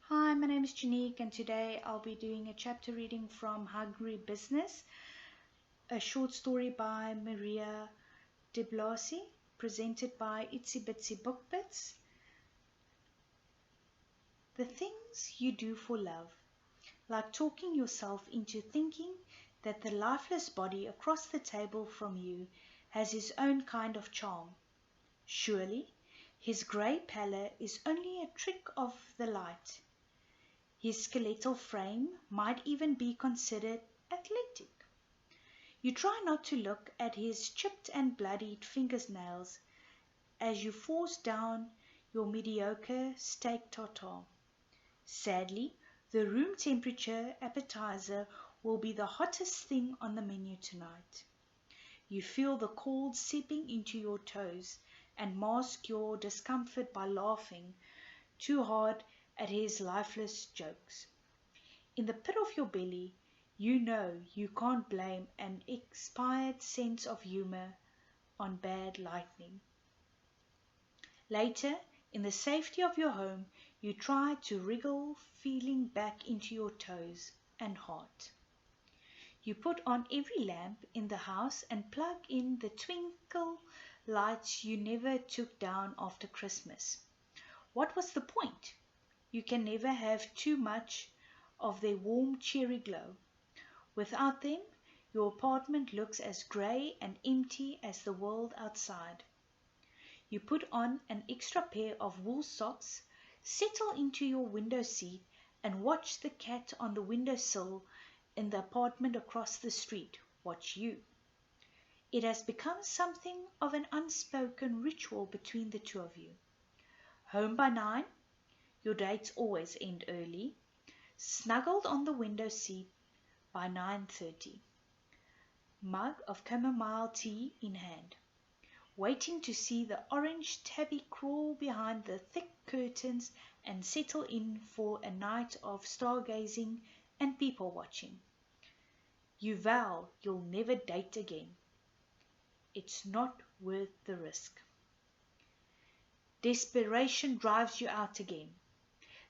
Hi, my name is Janique, and today I'll be doing a chapter reading from Hungry Business, a short story by Maria DeBlassie, presented by Itsy Bitsy Book Bits. The things you do for love, like talking yourself into thinking that the lifeless body across the table from you has his own kind of charm. Surely, his grey pallor is only a trick of the light. His skeletal frame might even be considered athletic. You try not to look at his chipped and bloodied fingernails as you force down your mediocre steak tartare. Sadly, the room temperature appetizer will be the hottest thing on the menu tonight. You feel the cold seeping into your toes and mask your discomfort by laughing too hard at his lifeless jokes. In the pit of your belly, you know you can't blame an expired sense of humor on bad lightning. Later, in the safety of your home, you try to wriggle feeling back into your toes and heart. You put on every lamp in the house and plug in the twinkle lights you never took down after Christmas. What was the point? You can never have too much of their warm, cheery glow. Without them, your apartment looks as grey and empty as the world outside. You put on an extra pair of wool socks, settle into your window seat, and watch the cat on the windowsill in the apartment across the street watch you. It has become something of an unspoken ritual between the two of you. Home by 9, your dates always end early, snuggled on the window seat by 9:30, mug of chamomile tea in hand, waiting to see the orange tabby crawl behind the thick curtains and settle in for a night of stargazing and people watching. You vow you'll never date again. It's not worth the risk. Desperation drives you out again.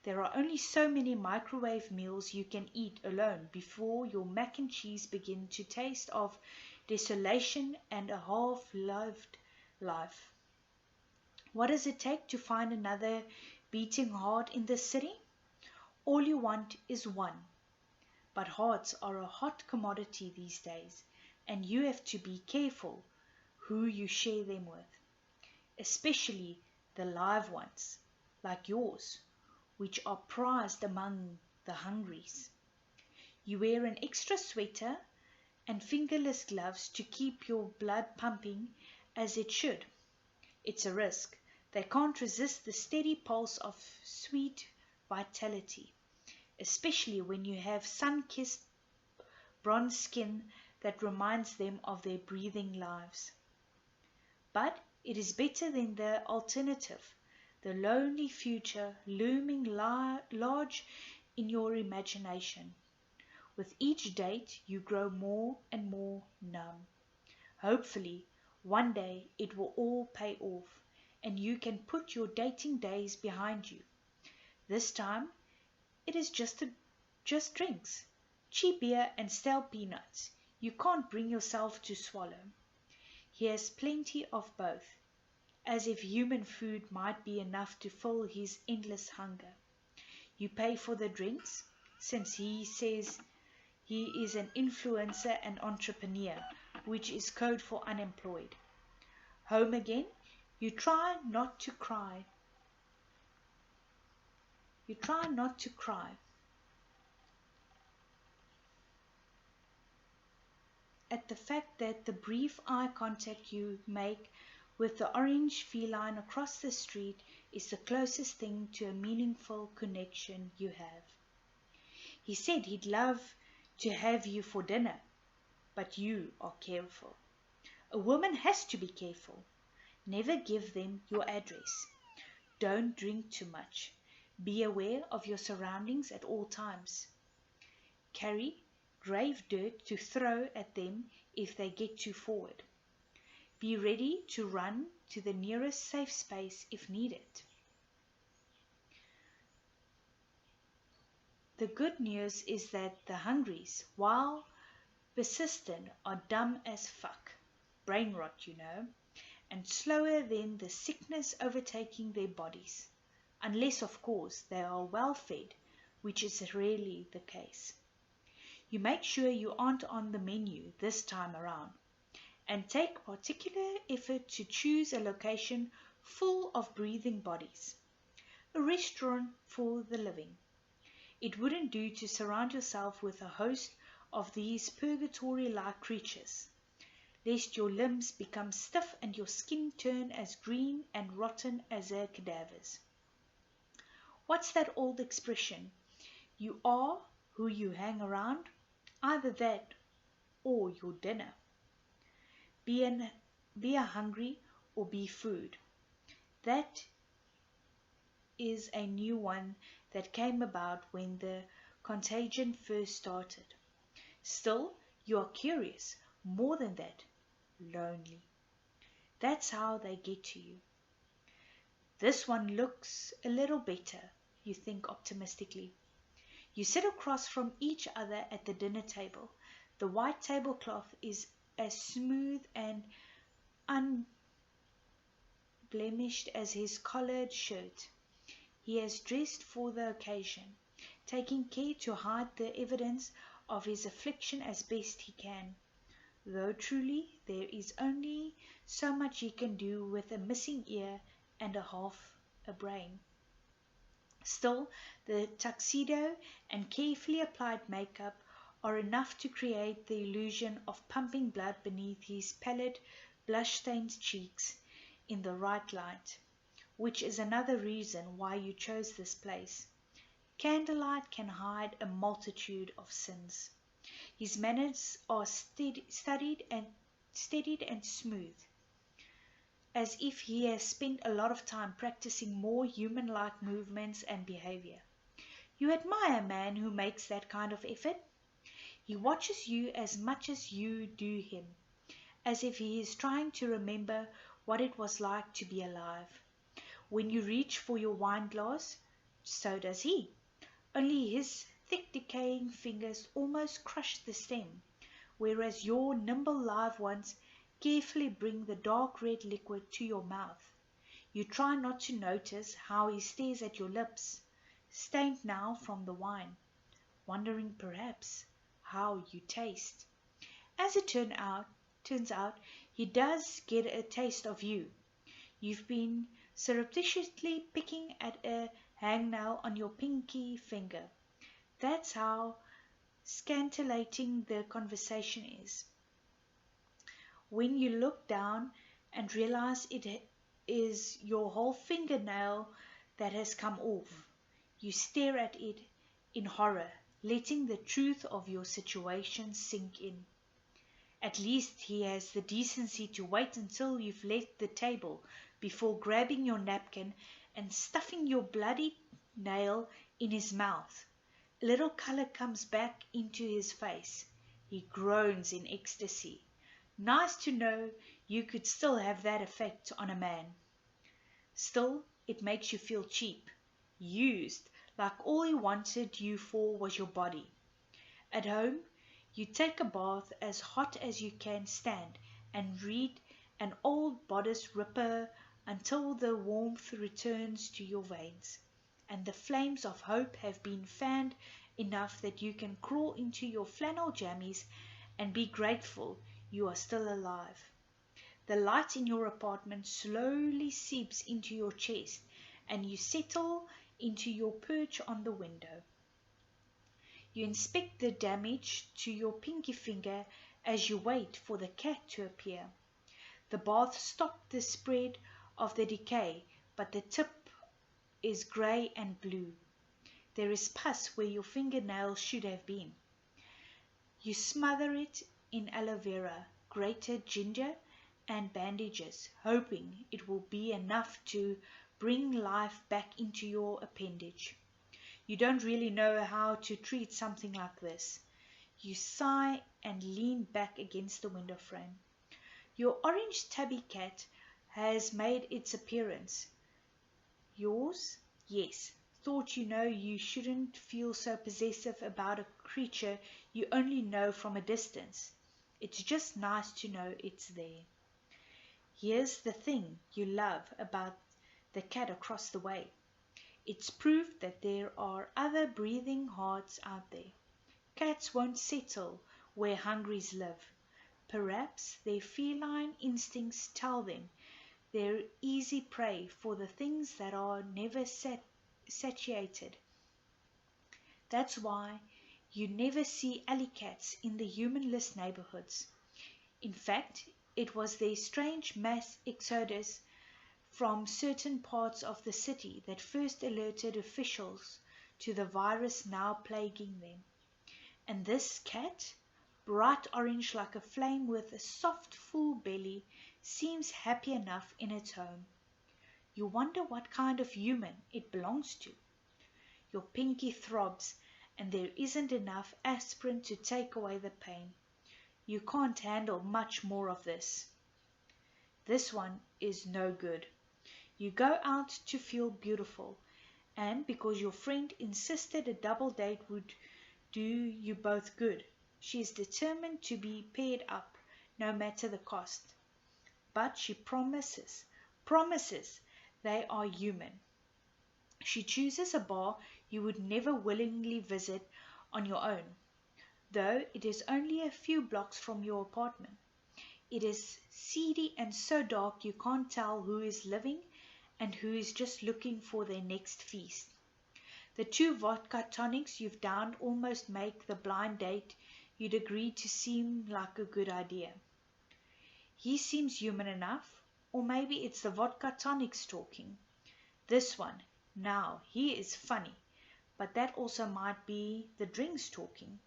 There are only so many microwave meals you can eat alone before your mac and cheese begin to taste of desolation and a half-lived life. What does it take to find another beating heart in this city? All you want is one. But hearts are a hot commodity these days, and you have to be careful who you share them with, especially the live ones, like yours, which are prized among the hungries. You wear an extra sweater and fingerless gloves to keep your blood pumping as it should. It's a risk. They can't resist the steady pulse of sweet vitality, especially when you have sun-kissed bronze skin that reminds them of their breathing lives. But it is better than the alternative, the lonely future looming large in your imagination. With each date, you grow more and more numb. Hopefully, one day it will all pay off, and you can put your dating days behind you. This time, it is just drinks, cheap beer and stale peanuts you can't bring yourself to swallow. He has plenty of both, as if human food might be enough to fill his endless hunger. You pay for the drinks, since he says he is an influencer and entrepreneur, which is code for unemployed. Home again, you try not to cry. You try not to cry. At the fact that the brief eye contact you make with the orange feline across the street is the closest thing to a meaningful connection you have. He said he'd love to have you for dinner, but you are careful. A woman has to be careful. Never give them your address. Don't drink too much. Be aware of your surroundings at all times. Carry grave dirt to throw at them if they get too forward. Be ready to run to the nearest safe space if needed. The good news is that the hungries, while persistent, are dumb as fuck. Brain rot, you know, and slower than the sickness overtaking their bodies. Unless, of course, they are well fed, which is rarely the case. You make sure you aren't on the menu this time around, and take particular effort to choose a location full of breathing bodies. A restaurant for the living. It wouldn't do to surround yourself with a host of these purgatory-like creatures, lest your limbs become stiff and your skin turn as green and rotten as a cadaver's. What's that old expression? You are who you hang around? Either that or your dinner. Be a hungry or be food. That is a new one that came about when the contagion first started. Still, you are curious. More than that, lonely. That's how they get to you. This one looks a little better, you think optimistically. You sit across from each other at the dinner table. The white tablecloth is as smooth and unblemished as his collared shirt. He has dressed for the occasion, taking care to hide the evidence of his affliction as best he can, though truly there is only so much he can do with a missing ear and half a brain. Still, the tuxedo and carefully applied makeup are enough to create the illusion of pumping blood beneath his pallid, blush-stained cheeks in the right light, which is another reason why you chose this place. Candlelight can hide a multitude of sins. His manners are studied and smooth, as if he has spent a lot of time practicing more human-like movements and behavior. You admire a man who makes that kind of effort. He watches you as much as you do him, as if he is trying to remember what it was like to be alive. When you reach for your wine glass, so does he, only his thick decaying fingers almost crush the stem, whereas your nimble live ones carefully bring the dark red liquid to your mouth. You try not to notice how he stares at your lips, stained now from the wine, wondering perhaps how you taste. As it turns out, he does get a taste of you. You've been surreptitiously picking at a hangnail on your pinky finger. That's how scintillating the conversation is. When you look down and realize it is your whole fingernail that has come off, you stare at it in horror, letting the truth of your situation sink in. At least he has the decency to wait until you've left the table before grabbing your napkin and stuffing your bloody nail in his mouth. A little color comes back into his face. He groans in ecstasy. Nice to know you could still have that effect on a man. Still, it makes you feel cheap, used, like all he wanted you for was your body. At home, you take a bath as hot as you can stand and read an old bodice ripper until the warmth returns to your veins, and the flames of hope have been fanned enough that you can crawl into your flannel jammies and be grateful you are still alive. The light in your apartment slowly seeps into your chest, and you settle into your perch on the window. You inspect the damage to your pinky finger as you wait for the cat to appear. The bath stopped the spread of the decay, but the tip is grey and blue. There is pus where your fingernail should have been. You smother it in aloe vera, grated ginger, and bandages, hoping it will be enough to bring life back into your appendage. You don't really know how to treat something like this. You sigh and lean back against the window frame. Your orange tabby cat has made its appearance. Yours? Yes, thought you shouldn't feel so possessive about a creature you only know from a distance. It's just nice to know it's there. Here's the thing you love about the cat across the way. It's proof that there are other breathing hearts out there. Cats won't settle where hungries live. Perhaps their feline instincts tell them they're easy prey for the things that are never satiated. That's why you never see alley cats in the humanless neighborhoods. In fact, it was their strange mass exodus from certain parts of the city that first alerted officials to the virus now plaguing them. And this cat, bright orange like a flame with a soft full belly, seems happy enough in its home. You wonder what kind of human it belongs to. Your pinky throbs, and there isn't enough aspirin to take away the pain. You can't handle much more of this. This one is no good. You go out to feel beautiful, and because your friend insisted a double date would do you both good, she is determined to be paired up, no matter the cost. But she promises they are human. She chooses a bar you would never willingly visit on your own, though it is only a few blocks from your apartment. It is seedy and so dark you can't tell who is living and who is just looking for their next feast. The 2 vodka tonics you've downed almost make the blind date you'd agreed to seem like a good idea. He seems human enough, or maybe it's the vodka tonics talking. This one, now, he is funny, but that also might be the drinks talking.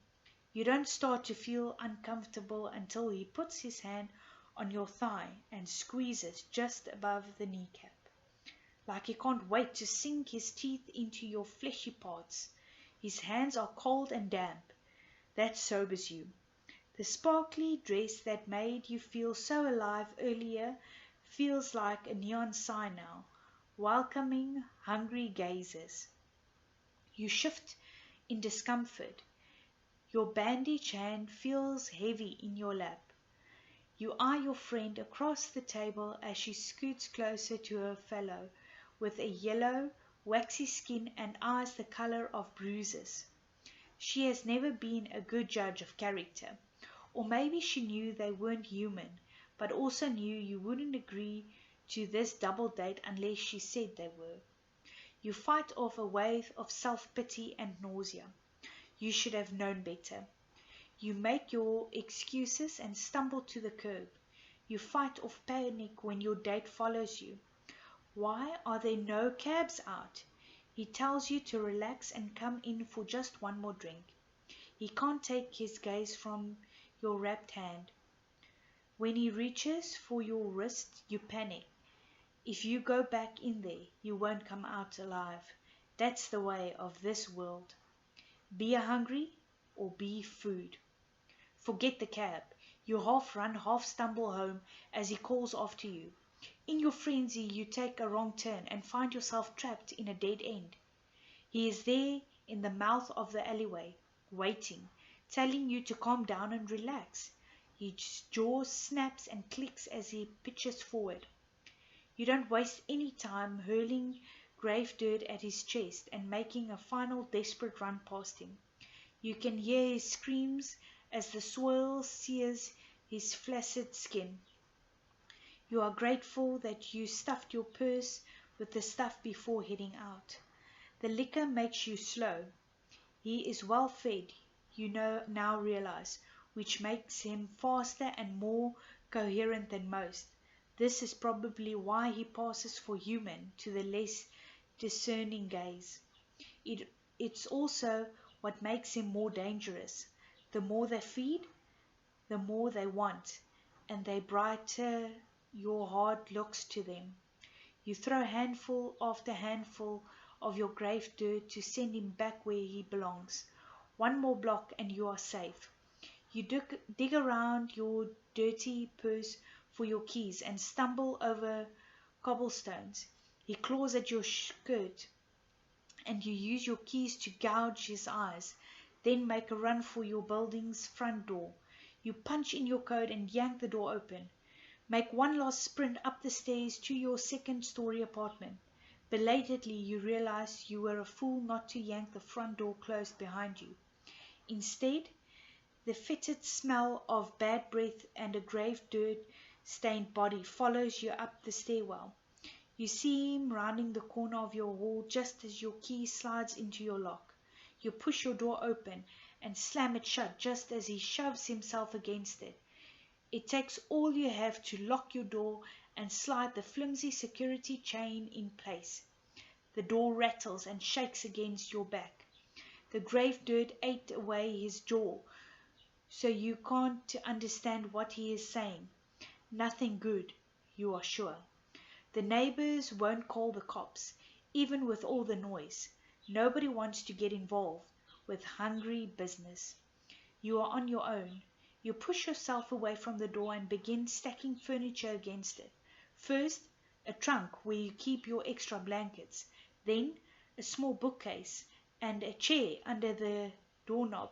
You don't start to feel uncomfortable until he puts his hand on your thigh and squeezes just above the kneecap, like he can't wait to sink his teeth into your fleshy parts. His hands are cold and damp. That sobers you. The sparkly dress that made you feel so alive earlier feels like a neon sign now, welcoming hungry gazers. You shift in discomfort. Your bandaged hand feels heavy in your lap. You eye your friend across the table as she scoots closer to her fellow, with a yellow, waxy skin and eyes the color of bruises. She has never been a good judge of character, or maybe she knew they weren't human, but also knew you wouldn't agree to this double date unless she said they were. You fight off a wave of self-pity and nausea. You should have known better. You make your excuses and stumble to the curb. You fight off panic when your date follows you. Why are there no cabs out? He tells you to relax and come in for just one more drink. He can't take his gaze from your wrapped hand. When he reaches for your wrist, you panic. If you go back in there, you won't come out alive. That's the way of this world. Be hungry or be food. Forget the cab. You half run, half stumble home as he calls after you. In your frenzy, you take a wrong turn and find yourself trapped in a dead end. He is there in the mouth of the alleyway, waiting, telling you to calm down and relax. His jaw snaps and clicks as he pitches forward. You don't waste any time hurling grave dirt at his chest and making a final desperate run past him. You can hear his screams as the soil sears his flaccid skin. You are grateful that you stuffed your purse with the stuff before heading out. The liquor makes you slow. He is well fed, you now realize, which makes him faster and more coherent than most. This is probably why he passes for human to the less discerning gaze. It's also what makes him more dangerous. The more they feed, the more they want, and the brighter your heart looks to them. You throw handful after handful of your grave dirt to send him back where he belongs. One more block and you are safe. You dig around your dirty purse for your keys and stumble over cobblestones. He claws at your skirt and you use your keys to gouge his eyes. Then make a run for your building's front door. You punch in your code and yank the door open. Make one last sprint up the stairs to your second-story apartment. Belatedly, you realize you were a fool not to yank the front door closed behind you. Instead, the fetid smell of bad breath and a grave dirt-stained body follows you up the stairwell. You see him rounding the corner of your hall just as your key slides into your lock. You push your door open and slam it shut just as he shoves himself against it. It takes all you have to lock your door and slide the flimsy security chain in place. The door rattles and shakes against your back. The grave dirt ate away his jaw, so you can't understand what he is saying. Nothing good, you are sure. The neighbors won't call the cops, even with all the noise. Nobody wants to get involved with hungry business. You are on your own. You push yourself away from the door and begin stacking furniture against it. First, a trunk where you keep your extra blankets. Then, a small bookcase and a chair under the doorknob.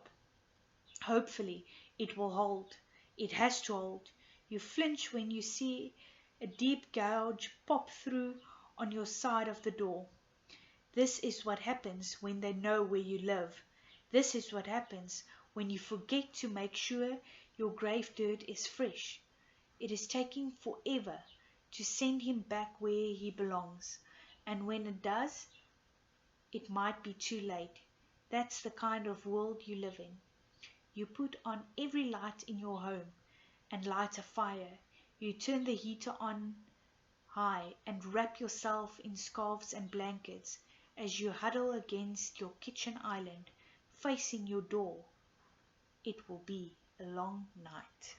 Hopefully, it will hold. It has to hold. You flinch when you see a deep gouge pop through on your side of the door. This is what happens when they know where you live. This is what happens when you forget to make sure your grave dirt is fresh. It is taking forever to send him back where he belongs, and when it does, it might be too late. That's the kind of world you live in. You put on every light in your home and light a fire. You turn the heater on high and wrap yourself in scarves and blankets as you huddle against your kitchen island, facing your door. It will be a long night.